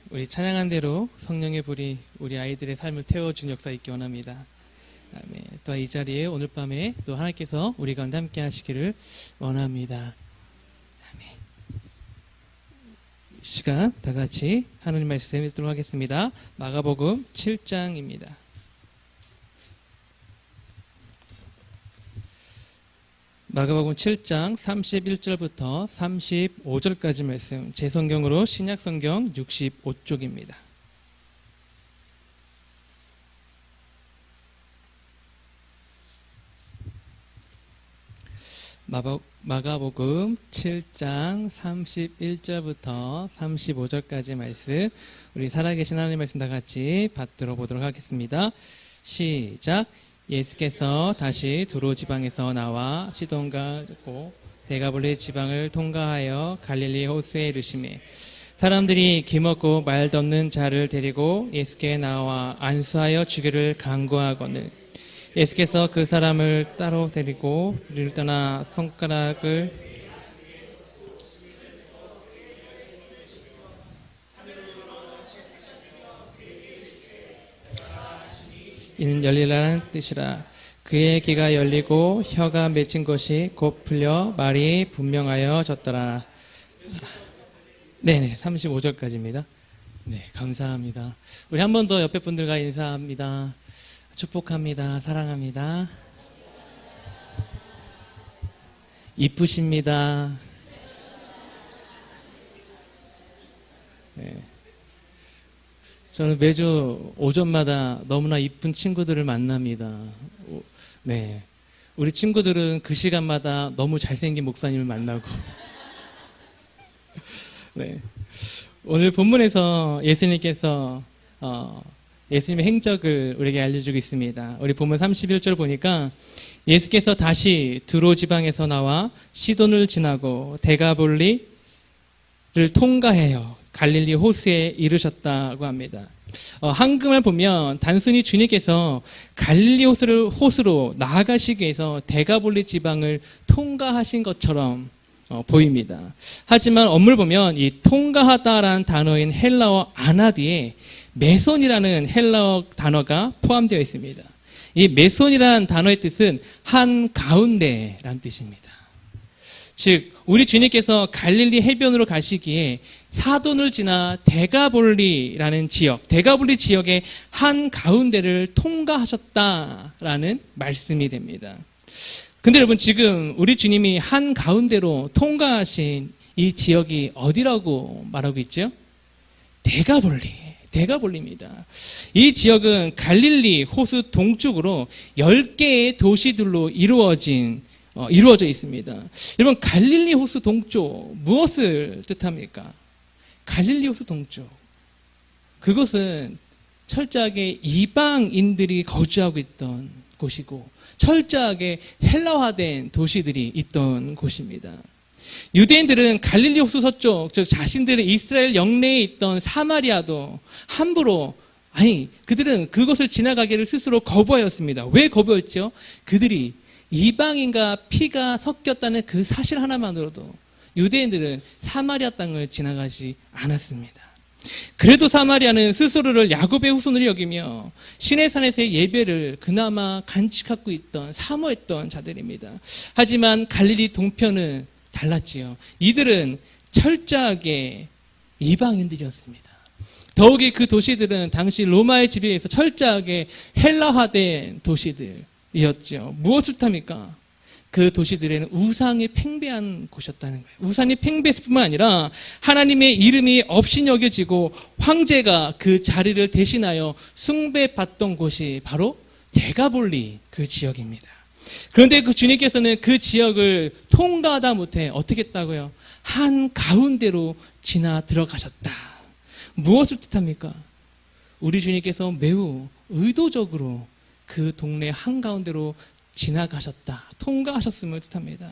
우리 찬양한 대로 성령의 불이 우리 아이들의 삶을 태워준 역사 있기 원합니다. 아멘. 또 이 자리에 오늘 밤에 또 하나님께서 우리 가운데 함께 하시기를 원합니다. 아멘. 시간 다 같이 하나님 말씀 읽도록 하겠습니다. 마가복음 7장입니다. 마가복음 7장 31절부터 35절까지 말씀, 제 성경으로 신약성경 65쪽입니다. 마가복음 7장 31절부터 35절까지 말씀, 우리 살아계신 하나님 말씀 다 같이 받들어 보도록 하겠습니다. 시작. 예수께서 다시 두로 지방에서 나와 시돈과 데가볼리 지방을 통과하여 갈릴리 호수에 이르시매, 사람들이 기먹고 말도 없는 자를 데리고 예수께 나와 안수하여 주기를 간구하거늘, 예수께서 그 사람을 따로 데리고 이를 떠나 손가락을 이는 열리라는 뜻이라. 그의 귀가 열리고 혀가 맺힌 것이 곧 풀려 말이 분명하여졌더라. 네네, 35절까지입니다. 네, 감사합니다. 우리 한 번 더 옆에 분들과 인사합니다. 축복합니다. 사랑합니다. 이쁘십니다. 네. 저는 매주 오전마다 너무나 이쁜 친구들을 만납니다. 네. 우리 친구들은 그 시간마다 너무 잘생긴 목사님을 만나고. 네. 오늘 본문에서 예수님께서, 예수님의 행적을 우리에게 알려주고 있습니다. 우리 본문 31절 보니까 예수께서 다시 두로 지방에서 나와 시돈을 지나고 데가볼리를 통과해요. 갈릴리 호수에 이르셨다고 합니다. 한글을 보면 단순히 주님께서 갈릴리 호수로 나아가시기 위해서 데가볼리 지방을 통과하신 것처럼 보입니다. 하지만 언문을 보면 이 통과하다라는 단어인 헬라어 아나 뒤에 메손이라는 헬라어 단어가 포함되어 있습니다. 이 메손이라는 단어의 뜻은 한가운데라는 뜻입니다. 즉 우리 주님께서 갈릴리 해변으로 가시기에 사돈을 지나 데가볼리라는 지역, 데가볼리 지역의 한가운데를 통과하셨다라는 말씀이 됩니다. 근데 여러분, 지금 우리 주님이 한가운데로 통과하신 이 지역이 어디라고 말하고 있죠? 데가볼리입니다. 이 지역은 갈릴리 호수 동쪽으로 10개의 도시들로 이루어져 있습니다. 여러분, 갈릴리 호수 동쪽, 무엇을 뜻합니까? 갈릴리 호수 동쪽. 그것은 철저하게 이방인들이 거주하고 있던 곳이고, 철저하게 헬라화된 도시들이 있던 곳입니다. 유대인들은 갈릴리 호수 서쪽, 즉 자신들의 이스라엘 영내에 있던 사마리아도 함부로, 그들은 그것을 지나가기를 스스로 거부하였습니다. 왜 거부했죠? 그들이 이방인과 피가 섞였다는 그 사실 하나만으로도 유대인들은 사마리아 땅을 지나가지 않았습니다. 그래도 사마리아는 스스로를 야곱의 후손으로 여기며 시내산에서의 예배를 그나마 간직하고 있던, 사모했던 자들입니다. 하지만 갈릴리 동편은 달랐지요. 이들은 철저하게 이방인들이었습니다. 더욱이 그 도시들은 당시 로마의 지배에 의해서 철저하게 헬라화된 도시들이었죠. 무엇을 탑니까? 그 도시들에는 우상이 팽배한 곳이었다는 거예요. 우상이 팽배했을 뿐만 아니라 하나님의 이름이 없이 여겨지고 황제가 그 자리를 대신하여 숭배받던 곳이 바로 데가볼리 그 지역입니다. 그런데 그 주님께서는 그 지역을 통과하다 못해 어떻게 했다고요? 한가운데로 지나 들어가셨다. 무엇을 뜻합니까? 우리 주님께서 매우 의도적으로 그 동네 한가운데로 지나가셨다, 통과하셨음을 뜻합니다.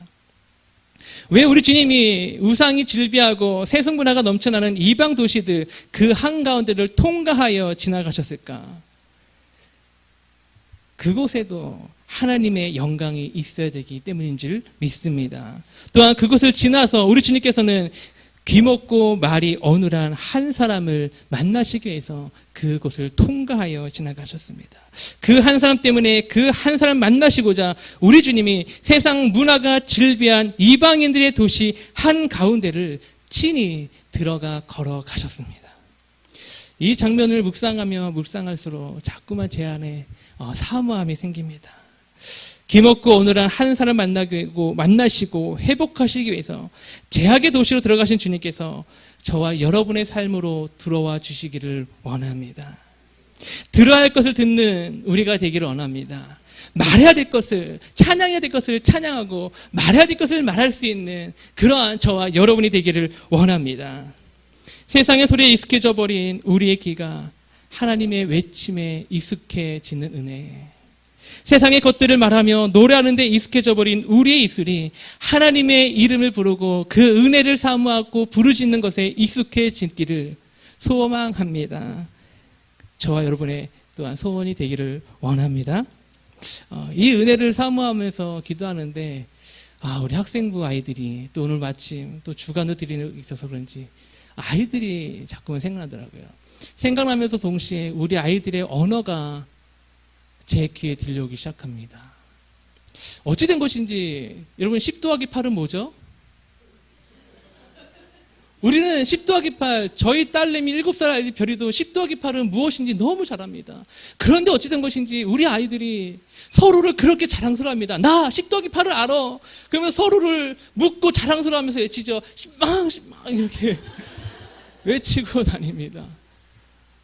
왜 우리 주님이 우상이 질비하고 세속문화가 넘쳐나는 이방 도시들 그 한가운데를 통과하여 지나가셨을까? 그곳에도 하나님의 영광이 있어야 되기 때문인 줄 믿습니다. 또한 그것을 지나서 우리 주님께서는 귀먹고 말이 어눌한 한 사람을 만나시기 위해서 그곳을 통과하여 지나가셨습니다. 그 한 사람 때문에 그 한 사람 만나시고자 우리 주님이 세상 문화가 질비한 이방인들의 도시 한가운데를 친히 들어가 걸어가셨습니다. 이 장면을 묵상하며 묵상할수록 자꾸만 제 안에 사모함이 생깁니다. 귀먹고 어눌한 한 사람 만나시고 회복하시기 위해서 제약의 도시로 들어가신 주님께서 저와 여러분의 삶으로 들어와 주시기를 원합니다. 들어야 할 것을 듣는 우리가 되기를 원합니다. 말해야 될 것을, 찬양해야 될 것을 찬양하고 말해야 될 것을 말할 수 있는 그러한 저와 여러분이 되기를 원합니다. 세상의 소리에 익숙해져 버린 우리의 귀가 하나님의 외침에 익숙해지는 은혜, 세상의 것들을 말하며 노래하는 데 익숙해져 버린 우리의 입술이 하나님의 이름을 부르고 그 은혜를 사모하고 부르짖는 것에 익숙해지기를 소망합니다. 저와 여러분의 또한 소원이 되기를 원합니다. 이 은혜를 사모하면서 기도하는데 우리 학생부 아이들이 또 오늘 마침 또 주간도 드리는 있어서 그런지 아이들이 자꾸만 생각나더라고요. 생각나면서 동시에 우리 아이들의 언어가 제 귀에 들려오기 시작합니다. 어찌 된 것인지 여러분 10 더하기 8은 뭐죠? 우리는 10 더하기 8, 저희 딸내미 7살 아이들 별이도 10 더하기 8은 무엇인지 너무 잘 압니다. 그런데 어찌 된 것인지 우리 아이들이 서로를 그렇게 자랑스러워합니다. 나 10 더하기 8을 알아. 그러면 서로를 묻고 자랑스러워하면서 외치죠. 10망 이렇게 외치고 다닙니다.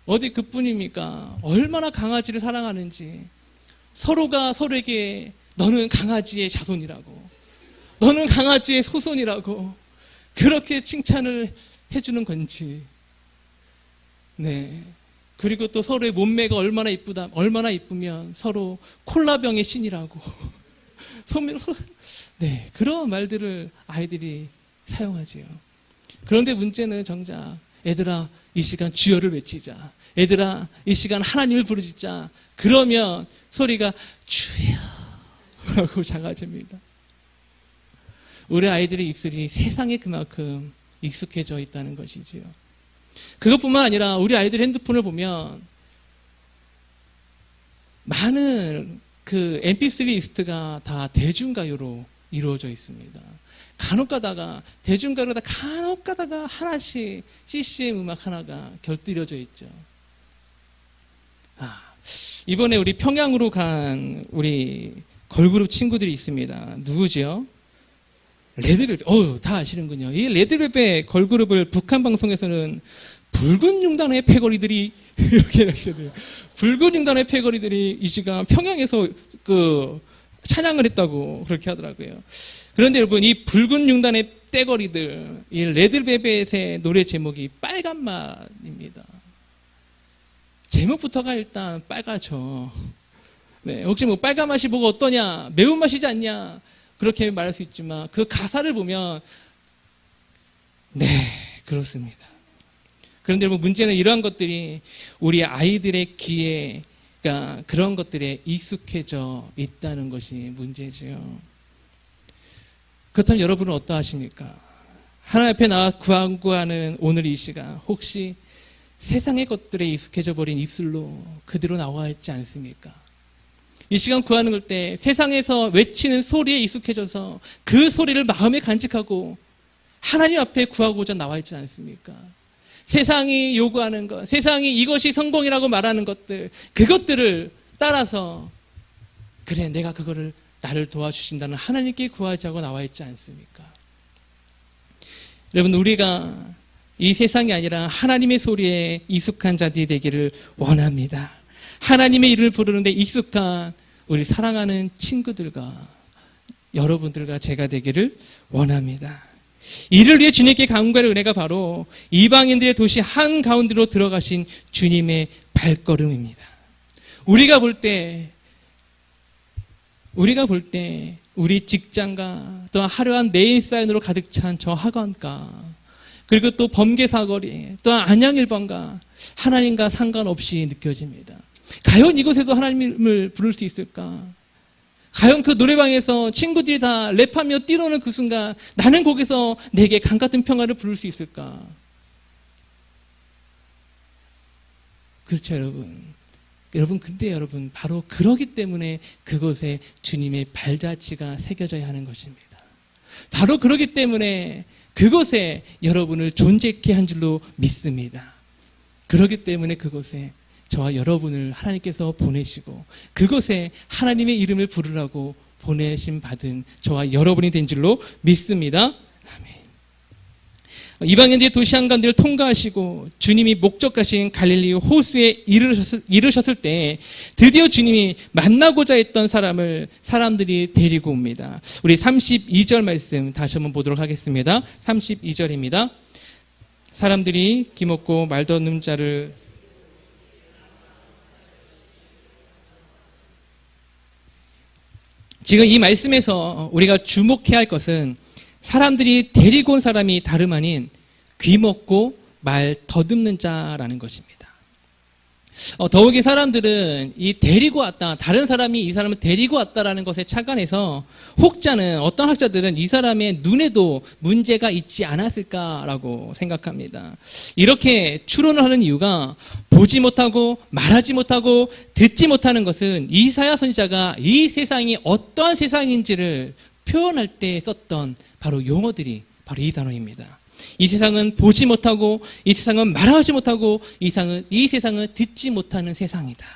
어디 그뿐입니까? 얼마나 강아지를 사랑하는지 서로가 서로에게 너는 강아지의 자손이라고, 너는 강아지의 소손이라고 그렇게 칭찬을 해주는 건지. 네. 그리고 또 서로의 몸매가 얼마나 이쁘면 서로 콜라병의 신이라고. 네. 그런 말들을 아이들이 사용하지요. 그런데 문제는 정작 애들아 이 시간 주여를 외치자, 애들아 이 시간 하나님을 부르짖자, 그러면 소리가 주여라고 작아집니다. 우리 아이들의 입술이 세상에 그만큼 익숙해져 있다는 것이지요. 그것뿐만 아니라 우리 아이들 핸드폰을 보면 많은 그 mp3 리스트가 다 대중가요로 이루어져 있습니다. 간혹가다가 대중가요로다 간혹가다가 하나씩 CCM 음악 하나가 곁들여져 있죠. 이번에 우리 평양으로 간 우리 걸그룹 친구들이 있습니다. 누구지요? 레드벨벳. 다 아시는군요. 이 레드벨벳 걸그룹을 북한 방송에서는 붉은 융단의 패거리들이 이렇게 하셔야 붉은 융단의 패거리들이 이 시간 평양에서 찬양을 했다고 그렇게 하더라고요. 그런데 여러분, 이 붉은 융단의 떼거리들, 이 레드벨벳의 노래 제목이 빨간맛입니다. 제목부터가 일단 빨갛죠. 네, 혹시 빨간 맛이 뭐가 어떠냐, 매운맛이지 않냐, 그렇게 말할 수 있지만 그 가사를 보면 네, 그렇습니다. 그런데 여러분, 문제는 이러한 것들이 우리 아이들의 귀에 그런 것들에 익숙해져 있다는 것이 문제지요. 그렇다면 여러분은 어떠하십니까? 하나님 앞에 나와 구하는 오늘 이 시간, 혹시 세상의 것들에 익숙해져 버린 입술로 그대로 나와 있지 않습니까? 이 시간 구하는 때 세상에서 외치는 소리에 익숙해져서 그 소리를 마음에 간직하고 하나님 앞에 구하고자 나와 있지 않습니까? 세상이 요구하는 것, 세상이 이것이 성공이라고 말하는 것들, 그것들을 따라서 그래, 내가 그거를 나를 도와주신다는 하나님께 구하지 하고 나와 있지 않습니까? 여러분, 우리가 이 세상이 아니라 하나님의 소리에 익숙한 자들이 되기를 원합니다. 하나님의 이름을 부르는데 익숙한 우리 사랑하는 친구들과 여러분들과 제가 되기를 원합니다. 이를 위해 주님께 간구할 은혜가 바로 이방인들의 도시 한가운데로 들어가신 주님의 발걸음입니다. 우리가 볼 때 우리 직장과 또 화려한 네임 사인으로 가득 찬 저 학원가, 그리고 또 범계 사거리, 또 안양 1번가 하나님과 상관없이 느껴집니다. 과연 이곳에서 하나님을 부를 수 있을까? 과연 그 노래방에서 친구들이 다 랩하며 뛰노는 그 순간 나는 거기서 내게 강 같은 평화를 부를 수 있을까? 그렇죠, 여러분. 근데 여러분, 바로 그러기 때문에 그곳에 주님의 발자취가 새겨져야 하는 것입니다. 바로 그러기 때문에 그곳에 여러분을 존재케 한 줄로 믿습니다. 그렇기 때문에 그곳에 저와 여러분을 하나님께서 보내시고 그곳에 하나님의 이름을 부르라고 보내심 받은 저와 여러분이 된 줄로 믿습니다. 아멘. 이방인들의 도시 한가운데를 통과하시고 주님이 목적하신 갈릴리 호수에 이르셨을 때 드디어 주님이 만나고자 했던 사람들이 데리고 옵니다. 우리 32절 말씀 다시 한번 보도록 하겠습니다. 32절입니다. 사람들이 기먹고 말도 없는 자를 지금 이 말씀에서 우리가 주목해야 할 것은 사람들이 데리고 온 사람이 다름 아닌 귀먹고 말 더듬는 자라는 것입니다. 더욱이 사람들은 이 데리고 왔다, 다른 사람이 이 사람을 데리고 왔다라는 것에 착안해서 혹자는 어떤 학자들은 이 사람의 눈에도 문제가 있지 않았을까라고 생각합니다. 이렇게 추론을 하는 이유가 보지 못하고 말하지 못하고 듣지 못하는 것은 이사야 선지자가 이 세상이 어떠한 세상인지를 표현할 때 썼던 바로 용어들이 바로 이 단어입니다. 이 세상은 보지 못하고 이 세상은 말하지 못하고 이 세상은 듣지 못하는 세상이다.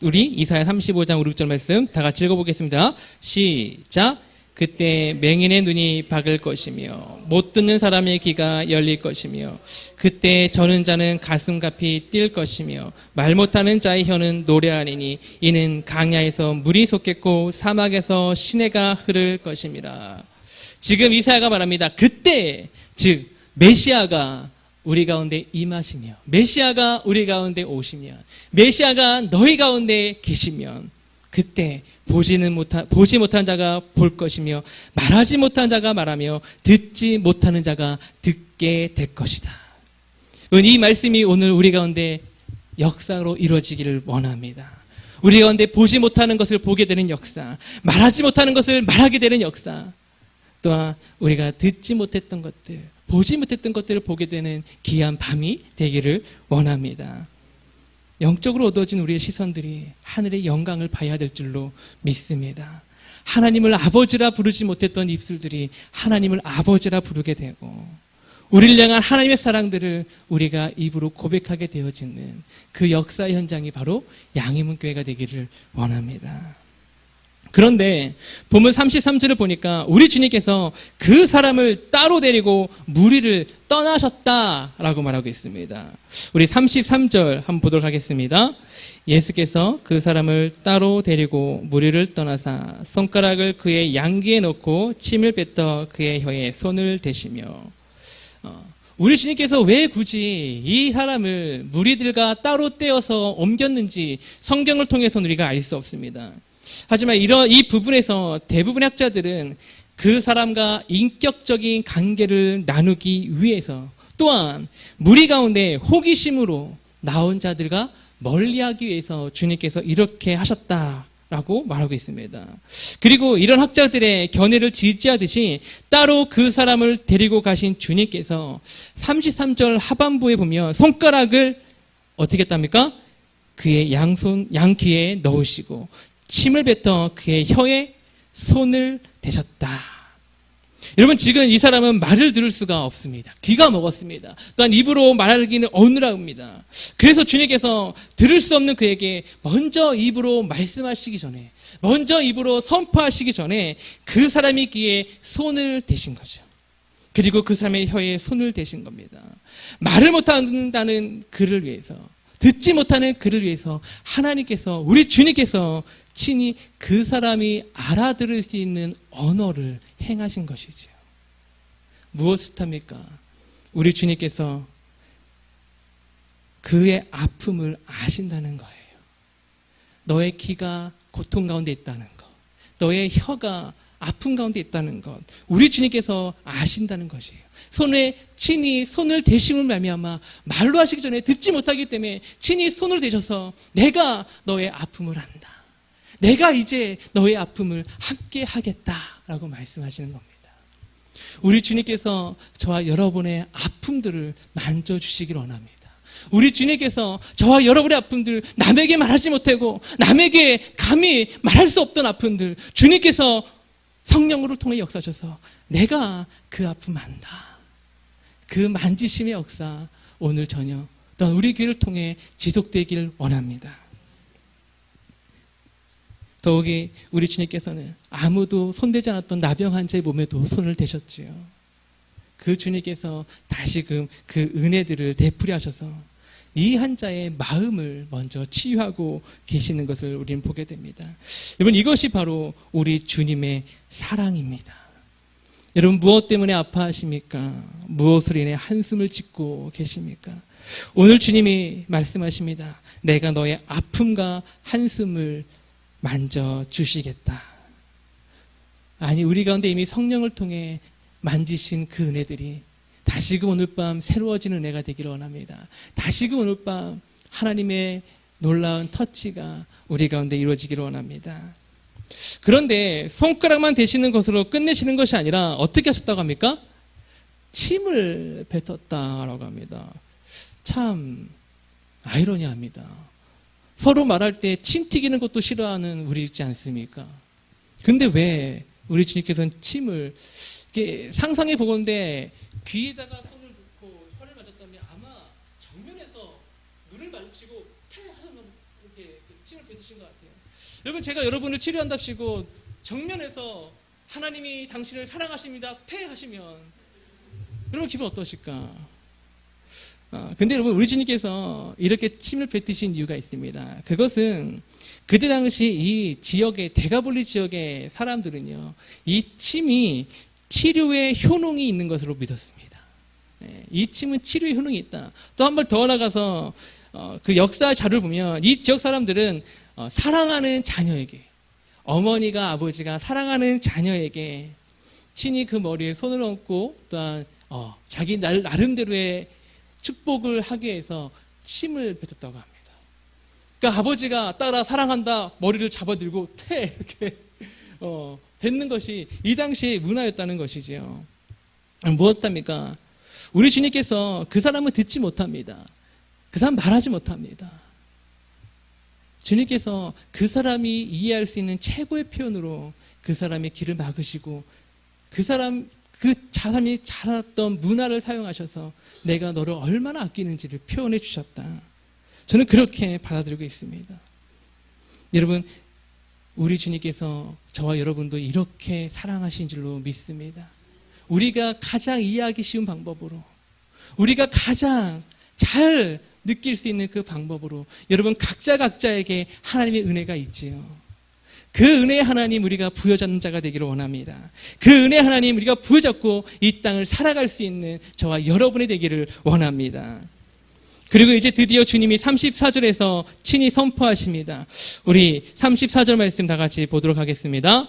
우리 이사야 35장 5, 6절 말씀 다 같이 읽어보겠습니다. 시작. 그때 맹인의 눈이 박을 것이며 못 듣는 사람의 귀가 열릴 것이며 그때 저는 자는 가슴갑이 뛸 것이며 말 못하는 자의 혀는 노래하리니 이는 강야에서 물이 솟겠고 사막에서 시내가 흐를 것임이라. 지금 이사야가 말합니다. 그때 즉 메시아가 우리 가운데 임하시며 메시아가 우리 가운데 오시며 메시아가 너희 가운데 계시면 그때 보지 못한 자가 볼 것이며 말하지 못한 자가 말하며 듣지 못하는 자가 듣게 될 것이다. 이 말씀이 오늘 우리 가운데 역사로 이루어지기를 원합니다. 우리 가운데 보지 못하는 것을 보게 되는 역사, 말하지 못하는 것을 말하게 되는 역사, 또한 우리가 듣지 못했던 것들, 보지 못했던 것들을 보게 되는 귀한 밤이 되기를 원합니다. 영적으로 얻어진 우리의 시선들이 하늘의 영광을 봐야 될 줄로 믿습니다. 하나님을 아버지라 부르지 못했던 입술들이 하나님을 아버지라 부르게 되고 우리를 향한 하나님의 사랑들을 우리가 입으로 고백하게 되어지는 그 역사 현장이 바로 양희문 교회가 되기를 원합니다. 그런데 본문 33절을 보니까 우리 주님께서 그 사람을 따로 데리고 무리를 떠나셨다라고 말하고 있습니다. 우리 33절 한번 보도록 하겠습니다. 예수께서 그 사람을 따로 데리고 무리를 떠나사 손가락을 그의 양귀에 넣고 침을 뱉어 그의 혀에 손을 대시며. 우리 주님께서 왜 굳이 이 사람을 무리들과 따로 떼어서 옮겼는지 성경을 통해서는 우리가 알 수 없습니다. 하지만 이 부분에서 대부분의 학자들은 그 사람과 인격적인 관계를 나누기 위해서 또한 무리 가운데 호기심으로 나온 자들과 멀리하기 위해서 주님께서 이렇게 하셨다라고 말하고 있습니다. 그리고 이런 학자들의 견해를 지지하듯이 따로 그 사람을 데리고 가신 주님께서 33절 하반부에 보면 손가락을 어떻게 했답니까? 그의 양귀에 넣으시고 침을 뱉어 그의 혀에 손을 대셨다. 여러분, 지금 이 사람은 말을 들을 수가 없습니다. 귀가 먹었습니다. 또한 입으로 말하기는 어눌합니다. 그래서 주님께서 들을 수 없는 그에게 먼저 입으로 말씀하시기 전에, 먼저 입으로 선포하시기 전에 그 사람의 귀에 손을 대신 거죠. 그리고 그 사람의 혀에 손을 대신 겁니다. 말을 못한다는 그를 위해서, 듣지 못하는 그를 위해서 하나님께서, 우리 주님께서 친히 그 사람이 알아들을 수 있는 언어를 행하신 것이지요. 무엇을 합니까? 우리 주님께서 그의 아픔을 아신다는 거예요. 너의 귀가 고통 가운데 있다는 것, 너의 혀가 아픔 가운데 있다는 것, 우리 주님께서 아신다는 것이에요. 손에 친히 손을 대심을 말미암아 말로 하시기 전에 듣지 못하기 때문에 친히 손을 대셔서 내가 너의 아픔을 안다, 내가 이제 너의 아픔을 함께 하겠다라고 말씀하시는 겁니다. 우리 주님께서 저와 여러분의 아픔들을 만져주시길 원합니다. 우리 주님께서 저와 여러분의 아픔들, 남에게 말하지 못하고 남에게 감히 말할 수 없던 아픔들, 주님께서 성령으로 통해 역사하셔서 내가 그 아픔 안다. 그 만지심의 역사 오늘 저녁 또한 우리 교회를 통해 지속되길 원합니다. 더욱이 우리 주님께서는 아무도 손대지 않았던 나병 환자의 몸에도 손을 대셨지요. 그 주님께서 다시금 그 은혜들을 되풀이하셔서 이 환자의 마음을 먼저 치유하고 계시는 것을 우리는 보게 됩니다. 여러분, 이것이 바로 우리 주님의 사랑입니다. 여러분, 무엇 때문에 아파하십니까? 무엇으로 인해 한숨을 짓고 계십니까? 오늘 주님이 말씀하십니다. 내가 너의 아픔과 한숨을 만져주시겠다. 아니, 우리 가운데 이미 성령을 통해 만지신 그 은혜들이 다시금 오늘 밤 새로워지는 은혜가 되기를 원합니다. 다시금 오늘 밤 하나님의 놀라운 터치가 우리 가운데 이루어지기를 원합니다. 그런데 손가락만 대시는 것으로 끝내시는 것이 아니라 어떻게 하셨다고 합니까? 침을 뱉었다라고 합니다. 참 아이러니합니다. 서로 말할 때 침 튀기는 것도 싫어하는 우리 있지 않습니까? 근데 왜 우리 주님께서는 침을 이렇게 상상해 보건대 귀에다가 손을 놓고 혀를 맞았다면 아마 정면에서 눈을 마주치고 태 하셨나 이렇게 침을 뱉으신 것 같아요. 여러분, 제가 여러분을 치료한답시고 정면에서 하나님이 당신을 사랑하십니다 태 하시면 여러분 기분 어떠실까? 근데 여러분, 우리 주님께서 이렇게 침을 뱉으신 이유가 있습니다. 그것은 그때 당시 이 지역의 대가볼리 지역의 사람들은요, 이 침이 치료의 효능이 있는 것으로 믿었습니다. 이 침은 치료의 효능이 있다. 또 한 번 더 나가서 그 역사 자료를 보면 이 지역 사람들은 사랑하는 자녀에게, 어머니가 아버지가 사랑하는 자녀에게 친히 그 머리에 손을 얹고 또한 자기 나름대로의 축복을 하기 위해서 침을 뱉었다고 합니다. 그러니까 아버지가 딸아 사랑한다 머리를 잡아들고 태 이렇게 뱉는 것이 이 당시의 문화였다는 것이지요. 무엇합니까? 우리 주님께서 그 사람은 듣지 못합니다. 그 사람 말하지 못합니다. 주님께서 그 사람이 이해할 수 있는 최고의 표현으로 그 사람의 길을 막으시고 그 사람이 자랐던 문화를 사용하셔서 내가 너를 얼마나 아끼는지를 표현해 주셨다. 저는 그렇게 받아들이고 있습니다. 여러분, 우리 주님께서 저와 여러분도 이렇게 사랑하신 줄로 믿습니다. 우리가 가장 이해하기 쉬운 방법으로, 우리가 가장 잘 느낄 수 있는 그 방법으로 여러분 각자에게 하나님의 은혜가 있지요. 그 은혜 하나님 우리가 부여잡는 자가 되기를 원합니다. 그 은혜 하나님 우리가 부여잡고 이 땅을 살아갈 수 있는 저와 여러분이 되기를 원합니다. 그리고 이제 드디어 주님이 34절에서 친히 선포하십니다. 우리 34절 말씀 다 같이 보도록 하겠습니다.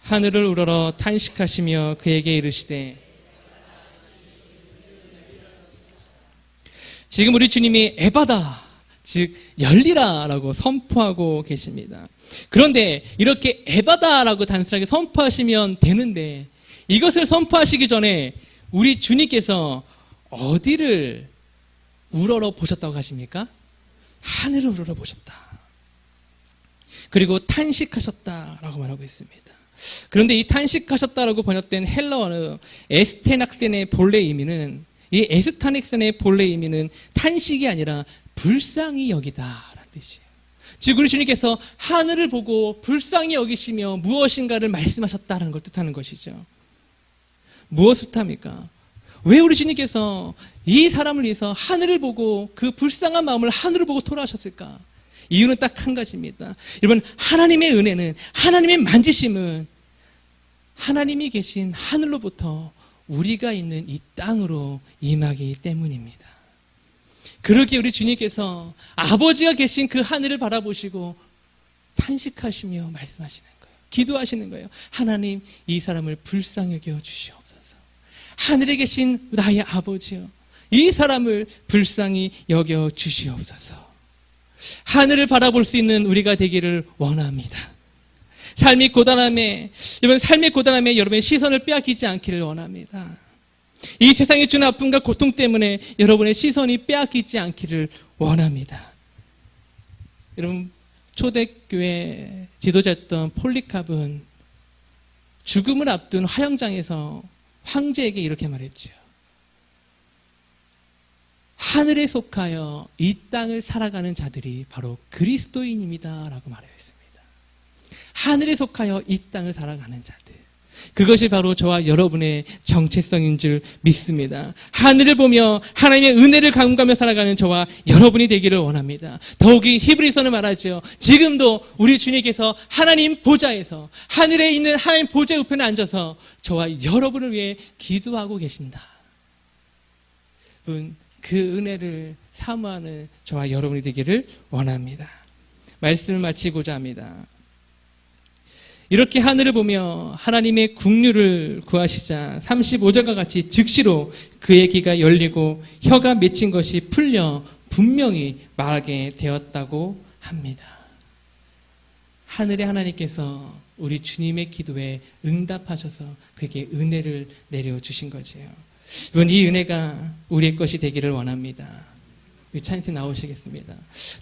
하늘을 우러러 탄식하시며 그에게 이르시되, 지금 우리 주님이 에바다, 즉 열리라라고 선포하고 계십니다. 그런데 이렇게 에바다라고 단순하게 선포하시면 되는데 이것을 선포하시기 전에 우리 주님께서 어디를 우러러 보셨다고 하십니까? 하늘을 우러러 보셨다. 그리고 탄식하셨다라고 말하고 있습니다. 그런데 이 탄식하셨다라고 번역된 헬라어는 에스테낙센의 본래 의미는, 이 에스타닉센의 본래 의미는 탄식이 아니라 불쌍히 여기다라는 뜻이에요. 즉 우리 주님께서 하늘을 보고 불쌍히 여기시며 무엇인가를 말씀하셨다는 걸 뜻하는 것이죠. 무엇을 뜻합니까? 왜 우리 주님께서 이 사람을 위해서 하늘을 보고 그 불쌍한 마음을 하늘을 보고 토로하셨을까? 이유는 딱 한 가지입니다. 여러분, 하나님의 은혜는, 하나님의 만지심은 하나님이 계신 하늘로부터 우리가 있는 이 땅으로 임하기 때문입니다. 그러기에 우리 주님께서 아버지가 계신 그 하늘을 바라보시고 탄식하시며 말씀하시는 거예요. 기도하시는 거예요. 하나님, 이 사람을 불쌍히 여겨 주시옵소서. 하늘에 계신 나의 아버지여, 이 사람을 불쌍히 여겨 주시옵소서. 하늘을 바라볼 수 있는 우리가 되기를 원합니다. 삶이 고단함에, 여러분 삶의 고단함에 여러분의 시선을 빼앗기지 않기를 원합니다. 이 세상이 주는 아픔과 고통 때문에 여러분의 시선이 빼앗기지 않기를 원합니다. 여러분, 초대교회 지도자였던 폴리캅은 죽음을 앞둔 화영장에서 황제에게 이렇게 말했죠. 하늘에 속하여 이 땅을 살아가는 자들이 바로 그리스도인입니다 라고 말했습니다. 하늘에 속하여 이 땅을 살아가는 자들, 그것이 바로 저와 여러분의 정체성인 줄 믿습니다. 하늘을 보며 하나님의 은혜를 감감하며 살아가는 저와 여러분이 되기를 원합니다. 더욱이 히브리서는 말하죠. 지금도 우리 주님께서 하나님 보좌에서, 하늘에 있는 하나님 보좌 우편에 앉아서 저와 여러분을 위해 기도하고 계신다. 그 은혜를 사모하는 저와 여러분이 되기를 원합니다. 말씀을 마치고자 합니다. 이렇게 하늘을 보며 하나님의 국류를 구하시자 35절과 같이 즉시로 그의 귀가 열리고 혀가 맺힌 것이 풀려 분명히 말하게 되었다고 합니다. 하늘의 하나님께서 우리 주님의 기도에 응답하셔서 그에게 은혜를 내려주신 거지요. 여러분, 이 은혜가 우리의 것이 되기를 원합니다. 찬양팀 나오시겠습니다.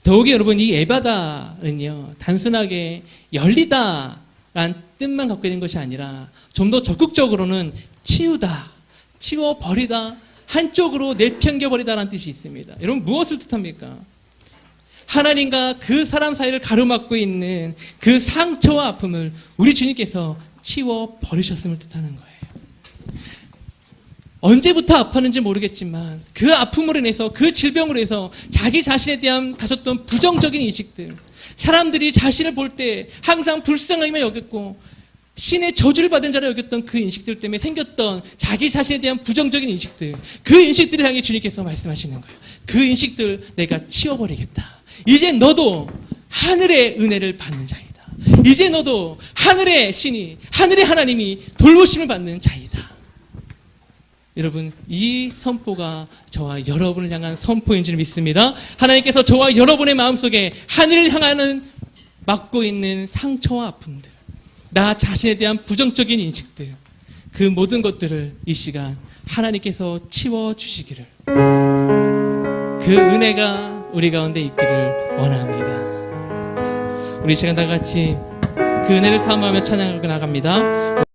더욱이 여러분, 이 에바다는요, 단순하게 열리다 라는 뜻만 갖고 있는 것이 아니라 좀 더 적극적으로는 치우다, 치워버리다, 한쪽으로 내팽겨버리다라는 뜻이 있습니다. 여러분, 무엇을 뜻합니까? 하나님과 그 사람 사이를 가로막고 있는 그 상처와 아픔을 우리 주님께서 치워버리셨음을 뜻하는 거예요. 언제부터 아팠는지 모르겠지만 그 아픔으로 인해서, 그 질병으로 해서 자기 자신에 대한 가졌던 부정적인 인식들, 사람들이 자신을 볼 때 항상 불쌍하게만 여겼고 신의 저주를 받은 자라 여겼던 그 인식들 때문에 생겼던 자기 자신에 대한 부정적인 인식들, 그 인식들을 향해 주님께서 말씀하시는 거예요. 그 인식들 내가 치워버리겠다. 이제 너도 하늘의 은혜를 받는 자이다. 이제 너도 하늘의 신이, 하늘의 하나님이 돌보심을 받는 자이다. 여러분, 이 선포가 저와 여러분을 향한 선포인 줄 믿습니다. 하나님께서 저와 여러분의 마음속에 하늘을 향하는 막고 있는 상처와 아픔들, 나 자신에 대한 부정적인 인식들, 그 모든 것들을 이 시간 하나님께서 치워주시기를, 그 은혜가 우리 가운데 있기를 원합니다. 우리 시간 다 같이 그 은혜를 사모하며 찬양하고 나갑니다.